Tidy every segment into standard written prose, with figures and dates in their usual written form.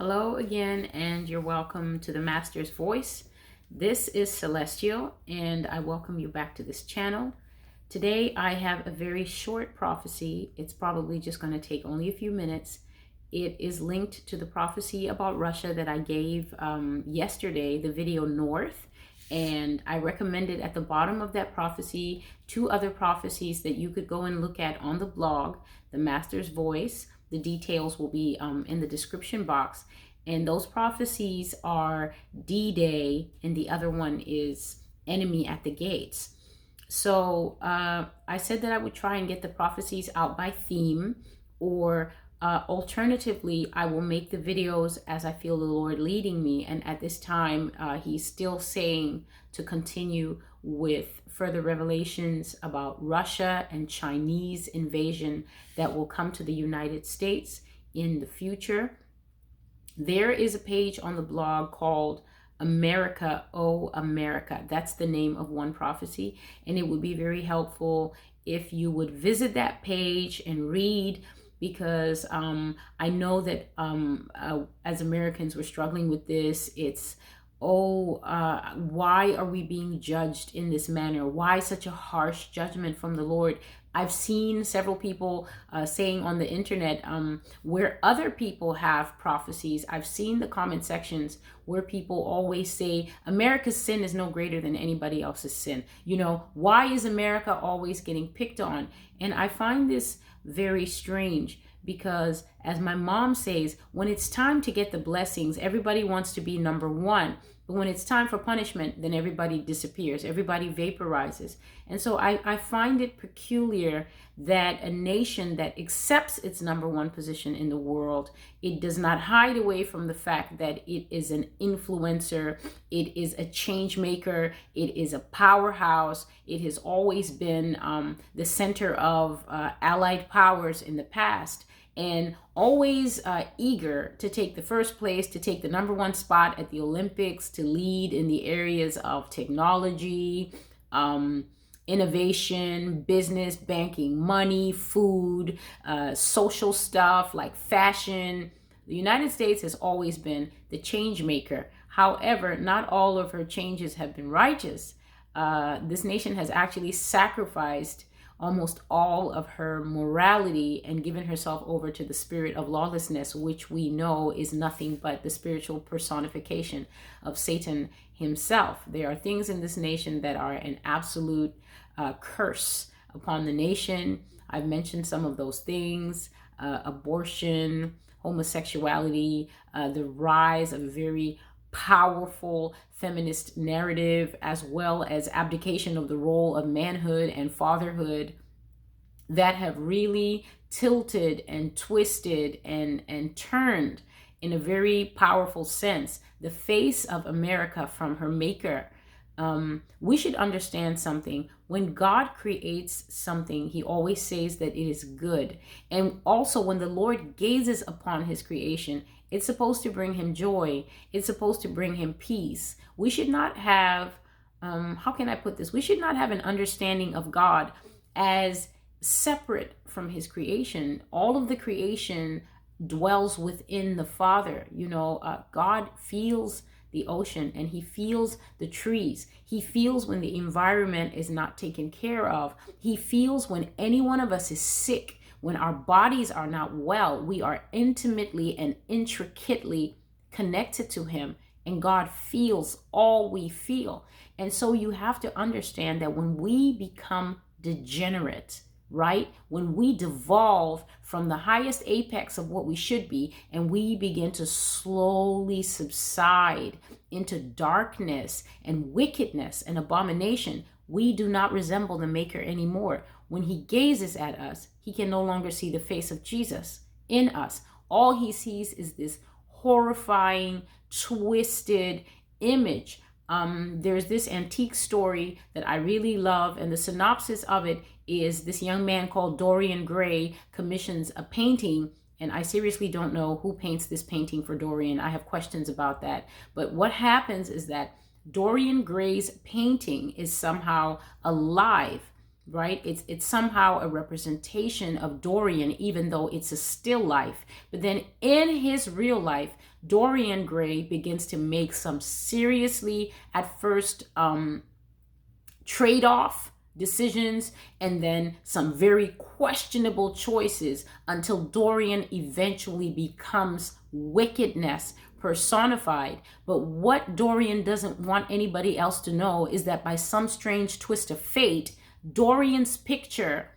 Hello again, and you're welcome to the Master's Voice. This is Celestial, and I welcome you back to this channel. Today, I have a very short prophecy. It's probably just going to take only a few minutes. It is linked to the prophecy about Russia that I gave yesterday, the video North, and I recommended at the bottom of that prophecy two other prophecies that you could go and look at on the blog, the Master's Voice. The details will be in the description box. And those prophecies are D-Day, and the other one is Enemy at the Gates. So I said that I would try and get the prophecies out by theme, or alternatively, I will make the videos as I feel the Lord leading me. And at this time, He's still saying to continue with further revelations about Russia and Chinese invasion that will come to the United States in the future. There is a page on the blog called America, Oh America. That's the name of one prophecy. And it would be very helpful if you would visit that page and read, because I know that as Americans, we're struggling with this. It's, why are we being judged in this manner? Why such a harsh judgment from the Lord? I've seen several people saying on the internet where other people have prophecies. I've seen the comment sections where people always say America's sin is no greater than anybody else's sin. You know, why is America always getting picked on? And I find this very strange, because as my mom says, when it's time to get the blessings, everybody wants to be number one. But when it's time for punishment, then everybody disappears. Everybody vaporizes. And so I find it peculiar that a nation that accepts its number one position in the world, it does not hide away from the fact that it is an influencer, it is a change maker, it is a powerhouse. It has always been the center of allied powers in the past, and always eager to take the first place, to take the number one spot at the Olympics, to lead in the areas of technology, innovation, business, banking, money, food, social stuff like fashion. The United States has always been the change maker. However, not all of her changes have been righteous. This nation has actually sacrificed almost all of her morality and given herself over to the spirit of lawlessness, which we know is nothing but the spiritual personification of Satan himself. There are things in this nation that are an absolute curse upon the nation. I've mentioned some of those things: abortion, homosexuality, the rise of a very powerful feminist narrative, as well as abdication of the role of manhood and fatherhood, that have really tilted and twisted and turned, in a very powerful sense, the face of America from her maker. We should understand something. When God creates something, He always says that it is good. And also, when the Lord gazes upon His creation, it's supposed to bring Him joy. It's supposed to bring Him peace. We should not have, how can I put this? We should not have an understanding of God as separate from His creation. All of the creation dwells within the Father. You know, God feels the ocean, and He feels the trees. He feels when the environment is not taken care of. He feels when any one of us is sick. When our bodies are not well, we are intimately and intricately connected to Him, and God feels all we feel. And so you have to understand that when we become degenerate, right? When we devolve from the highest apex of what we should be, and we begin to slowly subside into darkness and wickedness and abomination, we do not resemble the Maker anymore. When He gazes at us, He can no longer see the face of Jesus in us. All He sees is this horrifying, twisted image. There's this antique story that I really love, and the synopsis of it is this young man called Dorian Gray commissions a painting, and I seriously don't know who paints this painting for Dorian. I have questions about that. But what happens is that Dorian Gray's painting is somehow alive, right? It's somehow a representation of Dorian, even though it's a still life. But then in his real life, Dorian Gray begins to make some seriously, at first, trade-off decisions, and then some very questionable choices, until Dorian eventually becomes wickedness personified. But what Dorian doesn't want anybody else to know is that by some strange twist of fate, Dorian's picture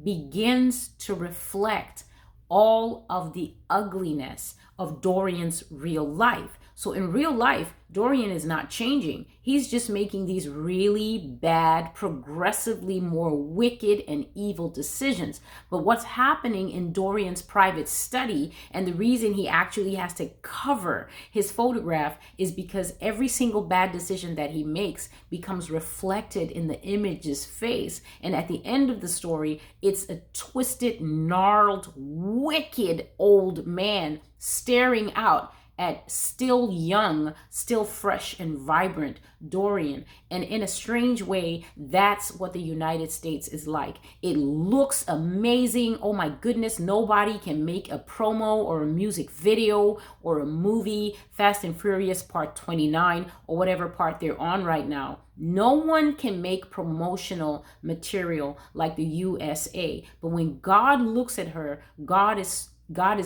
begins to reflect all of the ugliness of Dorian's real life. So in real life, Dorian is not changing. He's just making these really bad, progressively more wicked and evil decisions. But what's happening in Dorian's private study, and the reason he actually has to cover his photograph, is because every single bad decision that he makes becomes reflected in the image's face. And at the end of the story, it's a twisted, gnarled, wicked old man staring out at still young, still fresh and vibrant Dorian. And in a strange way, that's what the United States is like. It looks amazing. Oh my goodness, nobody can make a promo or a music video or a movie, Fast and Furious Part 29 or whatever part they're on right now. No one can make promotional material like the U.S.A. But when God looks at her, God is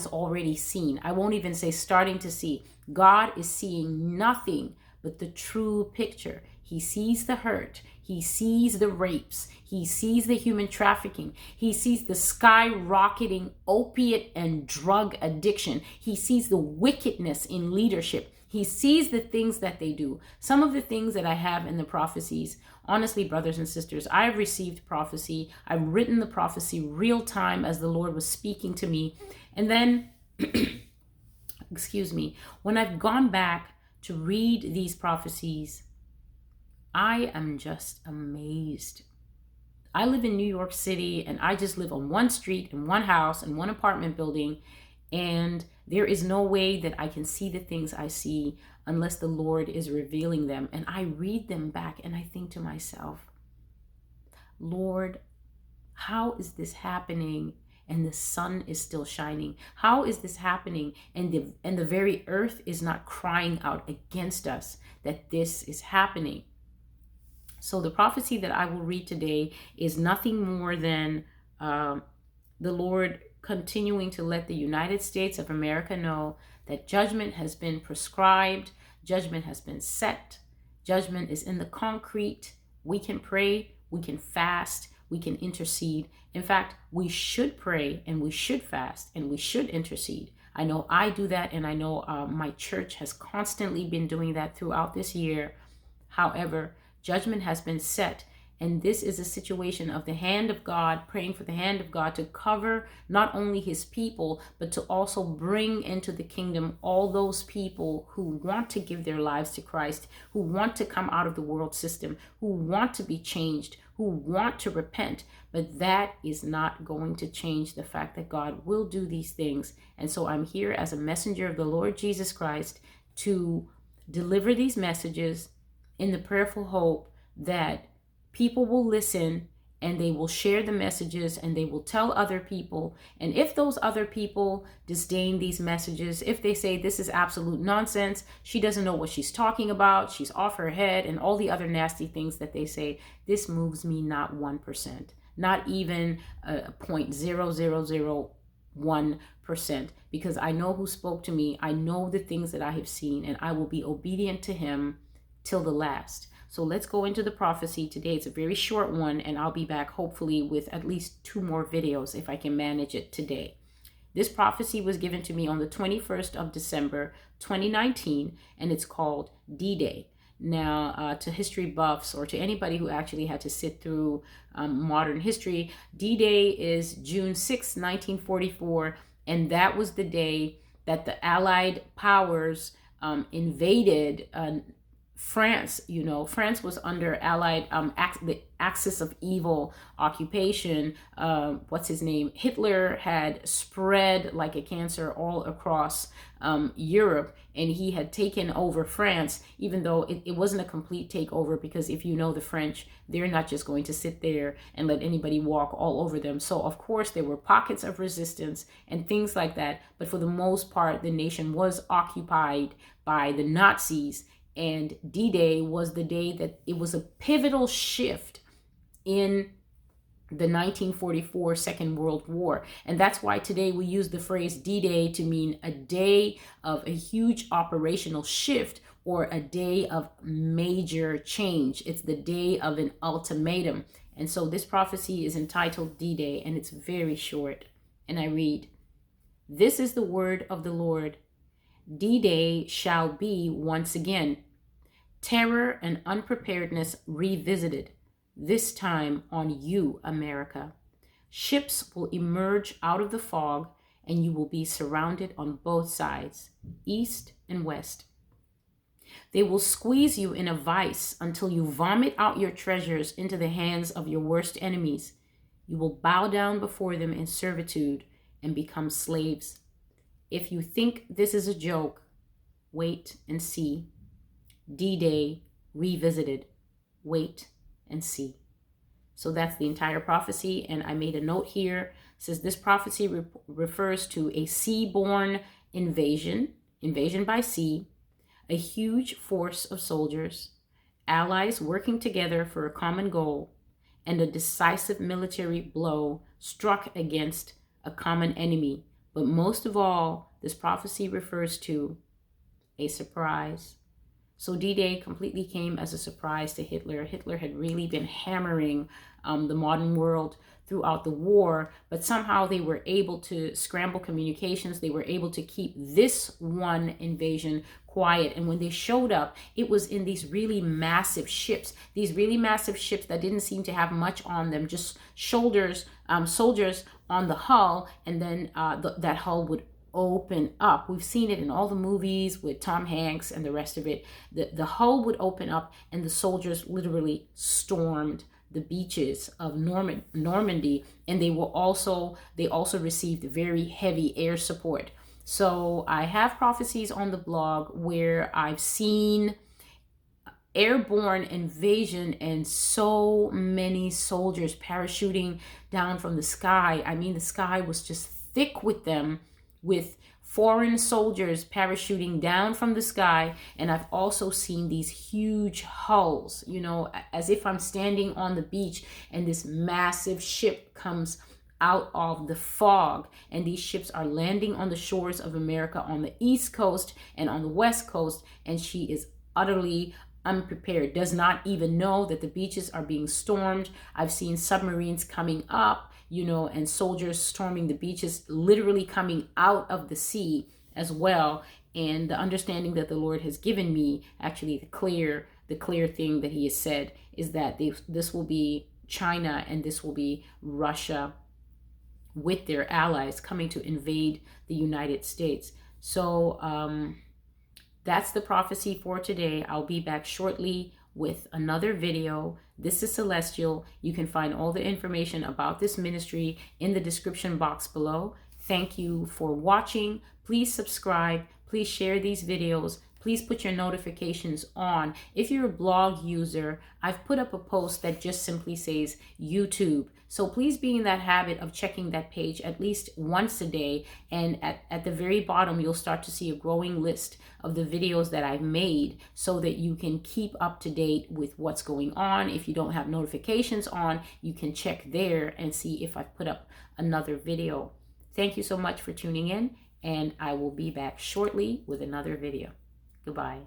already seen. I won't even say starting to see. God is seeing nothing but the true picture. He sees the hurt. He sees the rapes. He sees the human trafficking. He sees the skyrocketing opiate and drug addiction. He sees the wickedness in leadership. He sees the things that they do. Some of the things that I have in the prophecies, honestly, brothers and sisters, I've received prophecy. I've written the prophecy real time as the Lord was speaking to me. And then, excuse me, when I've gone back to read these prophecies, I am just amazed. I live in New York City, and I just live on one street and one house and one apartment building. And there is no way that I can see the things I see unless the Lord is revealing them. And I read them back and I think to myself, Lord, how is this happening and the sun is still shining? How is this happening and the very earth is not crying out against us that this is happening? So the prophecy that I will read today is nothing more than the Lord continuing to let the United States of America know that judgment has been prescribed, judgment has been set, judgment is in the concrete. We can pray, we can fast, we can intercede. In fact, we should pray and we should fast and we should intercede. I know I do that, and I know my church has constantly been doing that throughout this year. However, judgment has been set. And this is a situation of the hand of God, praying for the hand of God to cover not only his people, but to also bring into the kingdom all those people who want to give their lives to Christ, who want to come out of the world system, who want to be changed, who want to repent. But that is not going to change the fact that God will do these things. And so I'm here as a messenger of the Lord Jesus Christ to deliver these messages in the prayerful hope that people will listen and they will share the messages and they will tell other people. And if those other people disdain these messages, if they say this is absolute nonsense, she doesn't know what she's talking about, she's off her head, and all the other nasty things that they say, this moves me not 1%, not even 0.0001%, because I know who spoke to me. I know the things that I have seen, and I will be obedient to him till the last. So let's go into the prophecy today. It's a very short one, and I'll be back hopefully with at least 2 more videos if I can manage it today. This prophecy was given to me on the 21st of December, 2019, and it's called D-Day. Now, to history buffs or to anybody who actually had to sit through modern history, D-Day is June 6, 1944, and that was the day that the Allied powers invaded France, France was under Allied, the axis of evil occupation. What's his name? Hitler had spread like a cancer all across Europe, and he had taken over France, even though it wasn't a complete takeover, because if you know the French, they're not just going to sit there and let anybody walk all over them. So of course there were pockets of resistance and things like that, but for the most part the nation was occupied by the Nazis. And D-Day was the day that it was a pivotal shift in the 1944 Second World War. And that's why today we use the phrase D-Day to mean a day of a huge operational shift, or a day of major change. It's the day of an ultimatum. And so this prophecy is entitled D-Day, and it's very short. And I read, "This is the word of the Lord. D-Day shall be once again. Terror and unpreparedness revisited, this time on you, America. Ships will emerge out of the fog, and you will be surrounded on both sides, east and west. They will squeeze you in a vice until you vomit out your treasures into the hands of your worst enemies. You will bow down before them in servitude and become slaves. If you think this is a joke, wait and see. D-Day revisited. Wait and see." So that's the entire prophecy. And I made a note here. It says this prophecy refers to a seaborne invasion by sea, a huge force of soldiers, allies working together for a common goal, and a decisive military blow struck against a common enemy. But most of all, this prophecy refers to a surprise. So D-Day completely came as a surprise to Hitler. Hitler had really been hammering the modern world throughout the war, but somehow they were able to scramble communications. They were able to keep this one invasion quiet. And when they showed up, it was in these really massive ships that didn't seem to have much on them, just soldiers on the hull, and then that hull would open up. We've seen it in all the movies with Tom Hanks and the rest of it. The hull would open up, and the soldiers literally stormed the beaches of Normandy, and they also received very heavy air support. So I have prophecies on the blog where I've seen airborne invasion and so many soldiers parachuting down from the sky. I mean, the sky was just thick with them, with foreign soldiers parachuting down from the sky. And I've also seen these huge hulls, as if I'm standing on the beach and this massive ship comes out of the fog, and these ships are landing on the shores of America on the East Coast and on the West Coast, and she is utterly unprepared, does not even know that the beaches are being stormed. I've seen submarines coming up, and soldiers storming the beaches, literally coming out of the sea as well. And the understanding that the Lord has given me, actually the clear thing that he has said, is that this will be China and this will be Russia with their allies coming to invade the United States. So that's the prophecy for today. I'll be back shortly with another video. This is Celestial. You can find all the information about this ministry in the description box below. Thank you for watching. Please subscribe. Please share these videos. Please put your notifications on. If you're a blog user, I've put up a post that just simply says YouTube. So please be in that habit of checking that page at least once a day. And at the very bottom, you'll start to see a growing list of the videos that I've made so that you can keep up to date with what's going on. If you don't have notifications on, you can check there and see if I've put up another video. Thank you so much for tuning in, and I will be back shortly with another video. Goodbye.